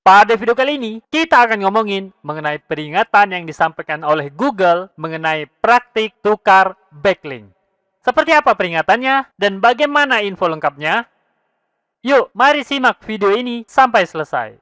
Pada video kali ini, kita akan ngomongin mengenai peringatan yang disampaikan oleh Google mengenai praktik tukar backlink. Seperti apa peringatannya dan bagaimana info lengkapnya? Yuk, mari simak video ini sampai selesai.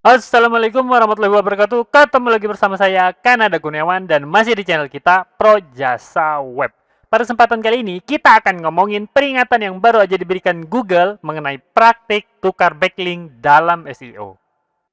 Assalamualaikum warahmatullahi wabarakatuh. Ketemu lagi bersama saya, Kanada Gunawan, dan masih di channel kita, Pro Jasa Web. Pada kesempatan kali ini, kita akan ngomongin peringatan yang baru aja diberikan Google mengenai praktik tukar backlink dalam SEO.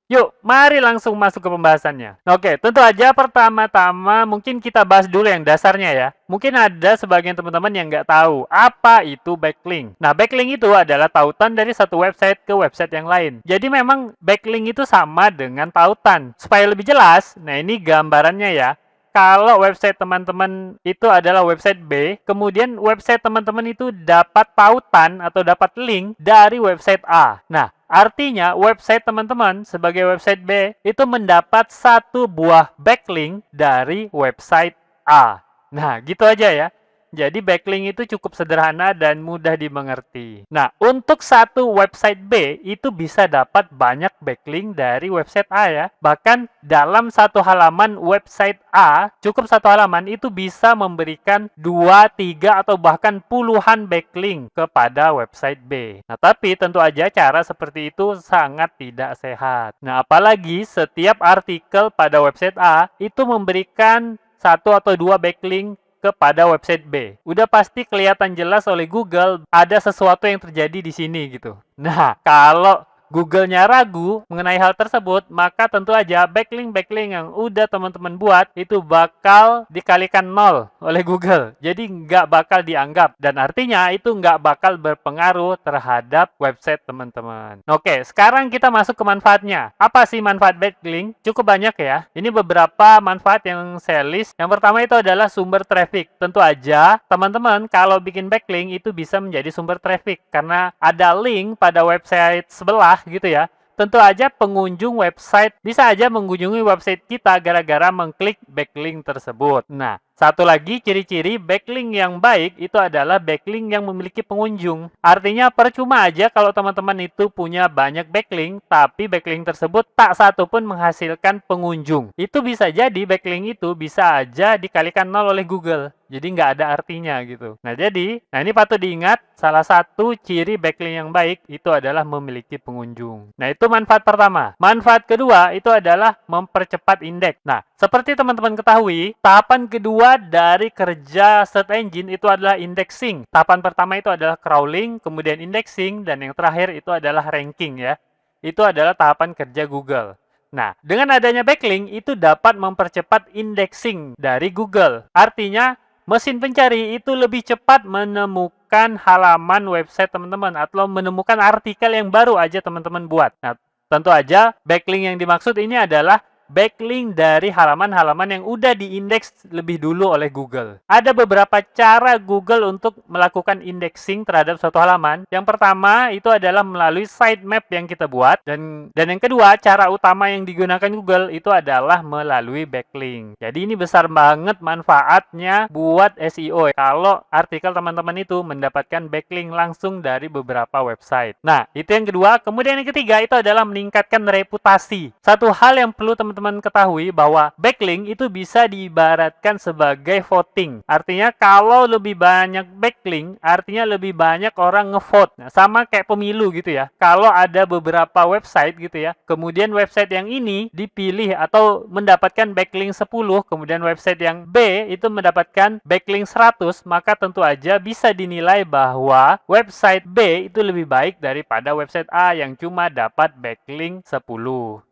Yuk, mari langsung masuk ke pembahasannya. Oke, tentu aja pertama-tama mungkin kita bahas dulu yang dasarnya ya. Mungkin ada sebagian teman-teman yang nggak tahu apa itu backlink. Nah, backlink itu adalah tautan dari satu website ke website yang lain. Jadi memang backlink itu sama dengan tautan. Supaya lebih jelas, nah ini gambarannya ya. Kalau website teman-teman itu adalah website B, kemudian website teman-teman itu dapat tautan atau dapat link dari website A. Nah, artinya website teman-teman sebagai website B itu mendapat satu buah backlink dari website A. Nah, gitu aja ya. Jadi backlink itu cukup sederhana dan mudah dimengerti. Nah, untuk satu website B itu bisa dapat banyak backlink dari website A ya. Bahkan dalam satu halaman website A, cukup satu halaman itu bisa memberikan 2, 3, atau bahkan puluhan backlink kepada website B. Nah, tapi tentu aja cara seperti itu sangat tidak sehat. Nah, apalagi setiap artikel pada website A itu memberikan 1 atau 2 backlink kepada website B. Udah pasti kelihatan jelas oleh Google ada sesuatu yang terjadi di sini gitu. Nah, kalau Google-nya ragu mengenai hal tersebut, maka tentu aja backlink-backlink yang udah teman-teman buat itu bakal dikalikan 0 oleh Google. Jadi nggak bakal dianggap. Dan artinya itu nggak bakal berpengaruh terhadap website teman-teman. Oke, sekarang kita masuk ke manfaatnya. Apa sih manfaat backlink? Cukup banyak ya. Ini beberapa manfaat yang saya list. Yang pertama itu adalah sumber traffic. Tentu aja teman-teman kalau bikin backlink itu bisa menjadi sumber traffic. Karena ada link pada website sebelah gitu ya. Tentu aja pengunjung website bisa aja mengunjungi website kita gara-gara mengklik backlink tersebut. Nah, satu lagi ciri-ciri backlink yang baik itu adalah backlink yang memiliki pengunjung. Artinya percuma aja kalau teman-teman itu punya banyak backlink, tapi backlink tersebut tak satu pun menghasilkan pengunjung. Itu bisa jadi backlink itu bisa aja dikalikan 0 oleh Google. Jadi nggak ada artinya gitu. Nah ini patut diingat, salah satu ciri backlink yang baik itu adalah memiliki pengunjung. Nah itu manfaat pertama. Manfaat kedua itu adalah mempercepat indeks. Nah, seperti teman-teman ketahui, tahapan kedua dari kerja search engine itu adalah indexing. Tahapan pertama itu adalah crawling, kemudian indexing, dan yang terakhir itu adalah ranking ya. Itu adalah tahapan kerja Google. Nah, dengan adanya backlink itu dapat mempercepat indexing dari Google. Artinya, mesin pencari itu lebih cepat menemukan halaman website teman-teman atau menemukan artikel yang baru aja teman-teman buat. Nah, tentu aja backlink yang dimaksud ini adalah backlink dari halaman-halaman yang udah diindeks lebih dulu oleh Google. Ada beberapa cara Google untuk melakukan indexing terhadap suatu halaman. Yang pertama itu adalah melalui sitemap yang kita buat. Dan yang kedua, cara utama yang digunakan Google itu adalah melalui backlink. Jadi ini besar banget manfaatnya buat SEO. Kalau artikel teman-teman itu mendapatkan backlink langsung dari beberapa website. Nah, itu yang kedua. Kemudian yang ketiga itu adalah meningkatkan reputasi. Satu hal yang perlu teman-teman ketahui bahwa backlink itu bisa diibaratkan sebagai voting. Artinya kalau lebih banyak backlink, artinya lebih banyak orang ngevote. Nah, sama kayak pemilu gitu ya. Kalau ada beberapa website gitu ya, kemudian website yang ini dipilih atau mendapatkan backlink 10, kemudian website yang B itu mendapatkan backlink 100, maka tentu aja bisa dinilai bahwa website B itu lebih baik daripada website A yang cuma dapat backlink 10.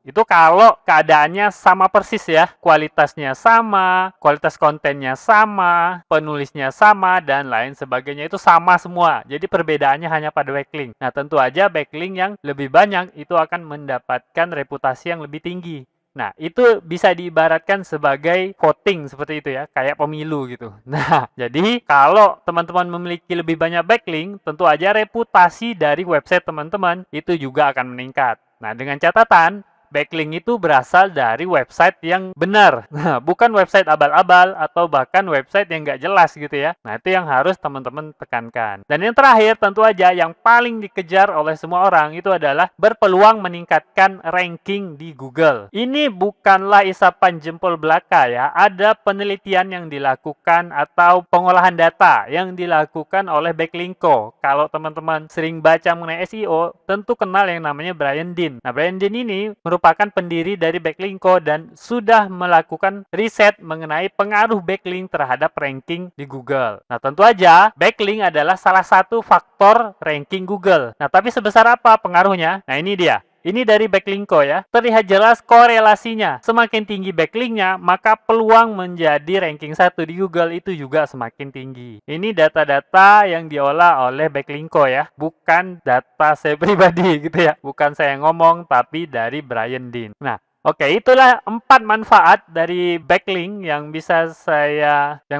Itu kalau keadaannya sama persis ya, kualitasnya sama, kualitas kontennya sama, penulisnya sama, dan lain sebagainya itu sama semua. Jadi perbedaannya hanya pada backlink. Nah, tentu aja backlink yang lebih banyak itu akan mendapatkan reputasi yang lebih tinggi. Nah, itu bisa diibaratkan sebagai voting seperti itu ya, kayak pemilu gitu. Nah, jadi kalau teman-teman memiliki lebih banyak backlink, tentu aja reputasi dari website teman-teman itu juga akan meningkat. Nah, dengan catatan, backlink itu berasal dari website yang benar. Nah, bukan website abal-abal atau bahkan website yang nggak jelas gitu ya. Nah, itu yang harus teman-teman tekankan. Dan yang terakhir, tentu aja yang paling dikejar oleh semua orang itu adalah berpeluang meningkatkan ranking di Google. Ini bukanlah isapan jempol belaka ya. Ada penelitian yang dilakukan atau pengolahan data yang dilakukan oleh Backlinko. Kalau teman-teman sering baca mengenai SEO, tentu kenal yang namanya Brian Dean. Nah, Brian Dean ini merupakan pendiri dari Backlinko dan sudah melakukan riset mengenai pengaruh backlink terhadap ranking di Google. Nah, tentu aja backlink adalah salah satu faktor ranking Google. Nah, tapi sebesar apa pengaruhnya? Nah, ini dia. Ini dari Backlinko ya. Terlihat jelas korelasinya. Semakin tinggi backlinknya, maka peluang menjadi ranking 1 di Google itu juga semakin tinggi. Ini data-data yang diolah oleh Backlinko ya. Bukan data saya pribadi gitu ya. Bukan saya ngomong, tapi dari Brian Dean. Nah, oke, itulah 4 manfaat dari backlink yang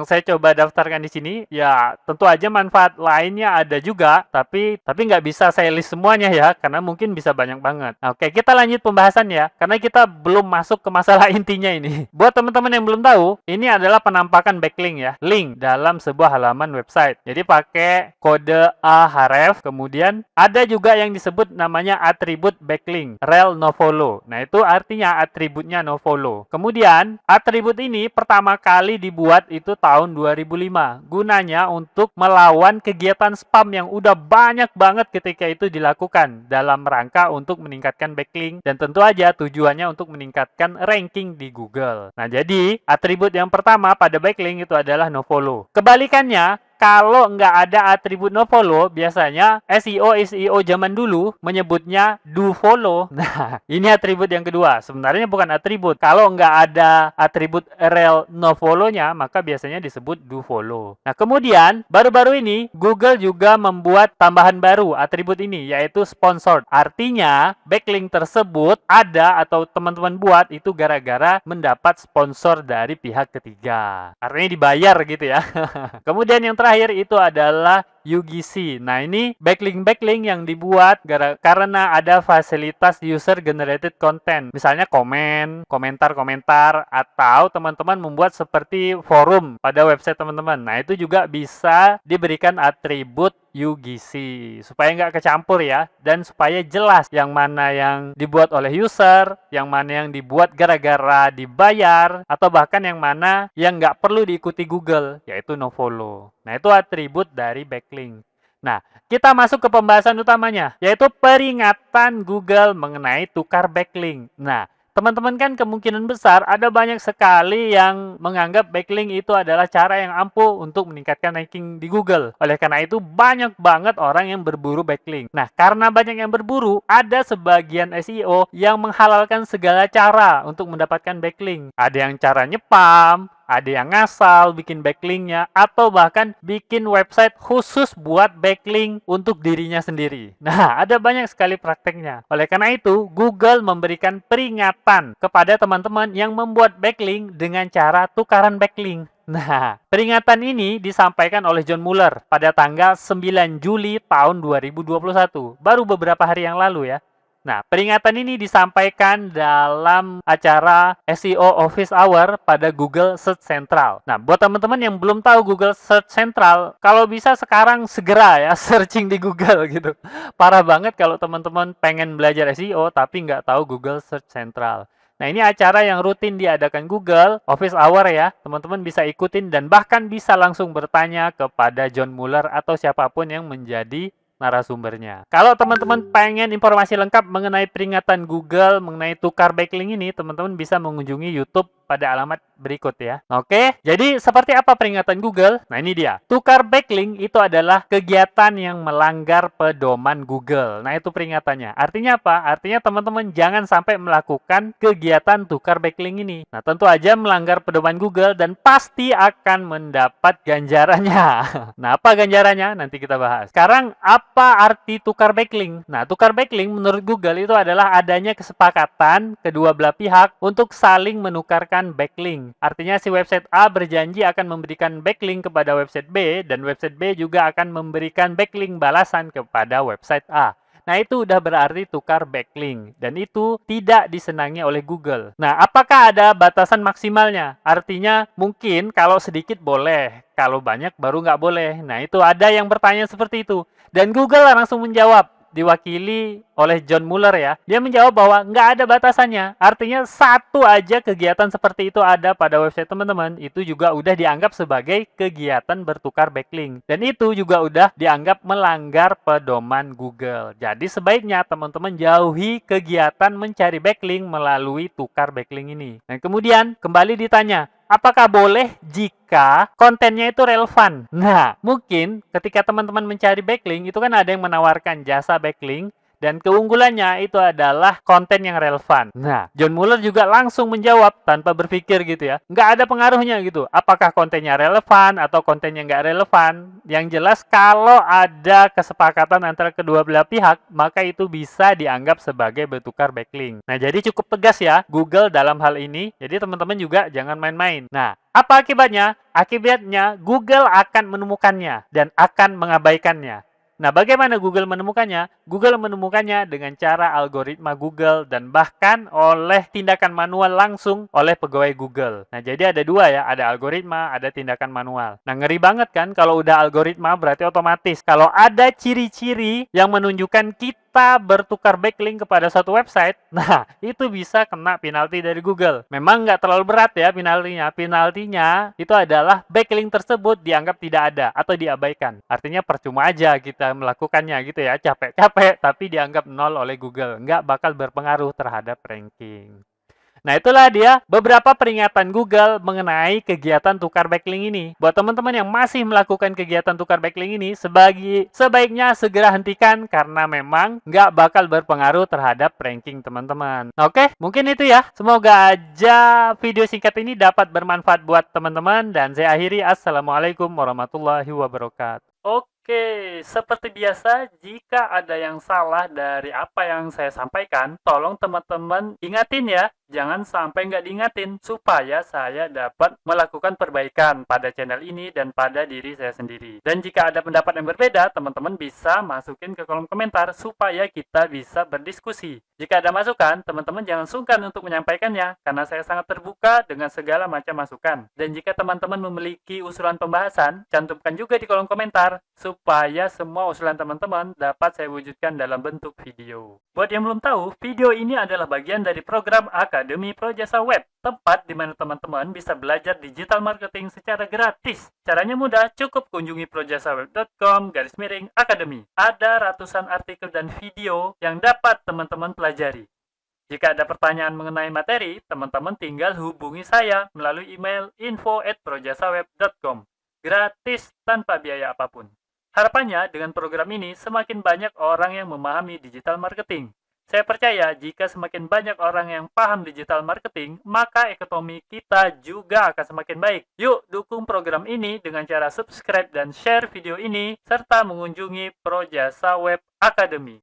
saya coba daftarkan di sini. Ya, tentu aja manfaat lainnya ada juga, tapi nggak bisa saya list semuanya ya, karena mungkin bisa banyak banget. Nah, oke, kita lanjut pembahasan ya, karena kita belum masuk ke masalah intinya ini. Buat teman-teman yang belum tahu, ini adalah penampakan backlink ya, link dalam sebuah halaman website. Jadi pakai kode ahref, kemudian ada juga yang disebut namanya atribut backlink, rel nofollow. Nah, itu artinya atributnya nofollow. Kemudian, atribut ini pertama kali dibuat itu tahun 2005. Gunanya untuk melawan kegiatan spam yang udah banyak banget ketika itu dilakukan dalam rangka untuk meningkatkan backlink dan tentu aja tujuannya untuk meningkatkan ranking di Google. Nah, jadi atribut yang pertama pada backlink itu adalah nofollow. Kebalikannya, kalau nggak ada atribut nofollow, biasanya SEO zaman dulu menyebutnya do follow. Nah, ini atribut yang kedua. Sebenarnya bukan atribut. Kalau nggak ada atribut rel nofollow-nya, maka biasanya disebut do follow. Nah, kemudian baru-baru ini Google juga membuat tambahan baru atribut ini, yaitu sponsored. Artinya, backlink tersebut ada atau teman-teman buat itu gara-gara mendapat sponsor dari pihak ketiga. Artinya dibayar gitu ya. Kemudian yang terakhir itu adalah UGC. Nah, ini backlink yang dibuat karena ada fasilitas user generated content. Misalnya komentar-komentar, atau teman-teman membuat seperti forum pada website teman-teman. Nah, itu juga bisa diberikan atribut UGC supaya nggak kecampur ya, dan supaya jelas yang mana yang dibuat oleh user, yang mana yang dibuat gara-gara dibayar, atau bahkan yang mana yang nggak perlu diikuti Google, yaitu nofollow. Nah, itu atribut dari backlink. Nah, kita masuk ke pembahasan utamanya, yaitu peringatan Google mengenai tukar backlink. Nah, teman-teman kan kemungkinan besar ada banyak sekali yang menganggap backlink itu adalah cara yang ampuh untuk meningkatkan ranking di Google. Oleh karena itu, banyak banget orang yang berburu backlink. Nah, karena banyak yang berburu, ada sebagian SEO yang menghalalkan segala cara untuk mendapatkan backlink. Ada yang cara nyepam, ada yang ngasal bikin backlinknya, atau bahkan bikin website khusus buat backlink untuk dirinya sendiri. Nah, ada banyak sekali prakteknya. Oleh karena itu, Google memberikan peringatan kepada teman-teman yang membuat backlink dengan cara tukaran backlink. Nah, peringatan ini disampaikan oleh John Mueller pada tanggal 9 Juli tahun 2021. Baru beberapa hari yang lalu ya. Nah, peringatan ini disampaikan dalam acara SEO Office Hour pada Google Search Central. Nah, buat teman-teman yang belum tahu Google Search Central, kalau bisa sekarang segera ya searching di Google gitu. Parah banget kalau teman-teman pengen belajar SEO tapi nggak tahu Google Search Central. Nah, ini acara yang rutin diadakan Google Office Hour ya. Teman-teman bisa ikutin dan bahkan bisa langsung bertanya kepada John Mueller atau siapapun yang menjadi narasumbernya. Kalau teman-teman pengen informasi lengkap mengenai peringatan Google mengenai tukar backlink ini, teman-teman bisa mengunjungi YouTube pada alamat berikut ya. Oke, jadi seperti apa peringatan Google? Nah, ini dia. Tukar backlink itu adalah kegiatan yang melanggar pedoman Google. Nah, itu peringatannya. Artinya apa? Artinya teman-teman jangan sampai melakukan kegiatan tukar backlink ini. Nah, tentu aja melanggar pedoman Google dan pasti akan mendapat ganjarannya. Nah, apa ganjarannya? Nanti kita bahas. Sekarang, apa arti tukar backlink? Nah, tukar backlink menurut Google itu adalah adanya kesepakatan kedua belah pihak untuk saling menukarkan backlink. Artinya si website A berjanji akan memberikan backlink kepada website B dan website B juga akan memberikan backlink balasan kepada website A. nah itu udah berarti tukar backlink. Dan itu tidak disenangi oleh Google. Nah, apakah ada batasan maksimalnya? Artinya mungkin kalau sedikit boleh, kalau banyak baru nggak boleh. Nah, itu ada yang bertanya seperti itu. Dan Google langsung menjawab, diwakili oleh John Mueller ya. Dia menjawab bahwa nggak ada batasannya. Artinya satu aja kegiatan seperti itu ada pada website teman-teman, itu juga udah dianggap sebagai kegiatan bertukar backlink. Dan itu juga udah dianggap melanggar pedoman Google. Jadi sebaiknya teman-teman jauhi kegiatan mencari backlink melalui tukar backlink ini. Dan kemudian kembali ditanya, apakah boleh jika kontennya itu relevan? Nah, mungkin ketika teman-teman mencari backlink, itu kan ada yang menawarkan jasa backlink, dan keunggulannya itu adalah konten yang relevan. Nah, John Mueller juga langsung menjawab tanpa berpikir gitu ya. Nggak ada pengaruhnya gitu. Apakah kontennya relevan atau kontennya nggak relevan. Yang jelas kalau ada kesepakatan antara kedua belah pihak, maka itu bisa dianggap sebagai bertukar backlink. Nah, jadi cukup tegas ya Google dalam hal ini. Jadi teman-teman juga jangan main-main. Nah, apa akibatnya? Akibatnya Google akan menemukannya dan akan mengabaikannya. Nah, bagaimana Google menemukannya? Google menemukannya dengan cara algoritma Google dan bahkan oleh tindakan manual langsung oleh pegawai Google. Nah, jadi ada dua ya, ada algoritma, ada tindakan manual. Nah, ngeri banget kan kalau udah algoritma berarti otomatis. Kalau ada ciri-ciri yang menunjukkan kita bertukar backlink kepada suatu website, nah, itu bisa kena penalti dari Google. Memang nggak terlalu berat ya penaltinya. Penaltinya itu adalah backlink tersebut dianggap tidak ada atau diabaikan. Artinya percuma aja kita melakukannya gitu ya, capek-capek, tapi dianggap nol oleh Google. Nggak bakal berpengaruh terhadap ranking. Nah, itulah dia beberapa peringatan Google mengenai kegiatan tukar backlink ini. Buat teman-teman yang masih melakukan kegiatan tukar backlink ini, sebaiknya segera hentikan karena memang nggak bakal berpengaruh terhadap ranking teman-teman. Oke, mungkin itu ya. Semoga aja video singkat ini dapat bermanfaat buat teman-teman dan saya akhiri. Assalamualaikum warahmatullahi wabarakatuh. Oke, seperti biasa, jika ada yang salah dari apa yang saya sampaikan, tolong teman-teman ingatin ya, jangan sampai nggak diingatin, supaya saya dapat melakukan perbaikan pada channel ini dan pada diri saya sendiri. Dan jika ada pendapat yang berbeda, teman-teman bisa masukin ke kolom komentar, supaya kita bisa berdiskusi. Jika ada masukan, teman-teman jangan sungkan untuk menyampaikannya, karena saya sangat terbuka dengan segala macam masukan. Dan jika teman-teman memiliki usulan pembahasan, cantumkan juga di kolom komentar, supaya semua usulan teman-teman dapat saya wujudkan dalam bentuk video. Buat yang belum tahu, video ini adalah bagian dari program Akademi Projasa Web, tempat di mana teman-teman bisa belajar digital marketing secara gratis. Caranya mudah, cukup kunjungi projasaweb.com/academy. Ada ratusan artikel dan video yang dapat teman-teman pelajari. Jika ada pertanyaan mengenai materi, teman-teman tinggal hubungi saya melalui email info@projasaweb.com. Gratis tanpa biaya apapun. Harapannya dengan program ini semakin banyak orang yang memahami digital marketing. Saya percaya jika semakin banyak orang yang paham digital marketing, maka ekonomi kita juga akan semakin baik. Yuk dukung program ini dengan cara subscribe dan share video ini, serta mengunjungi Projasa Web Academy.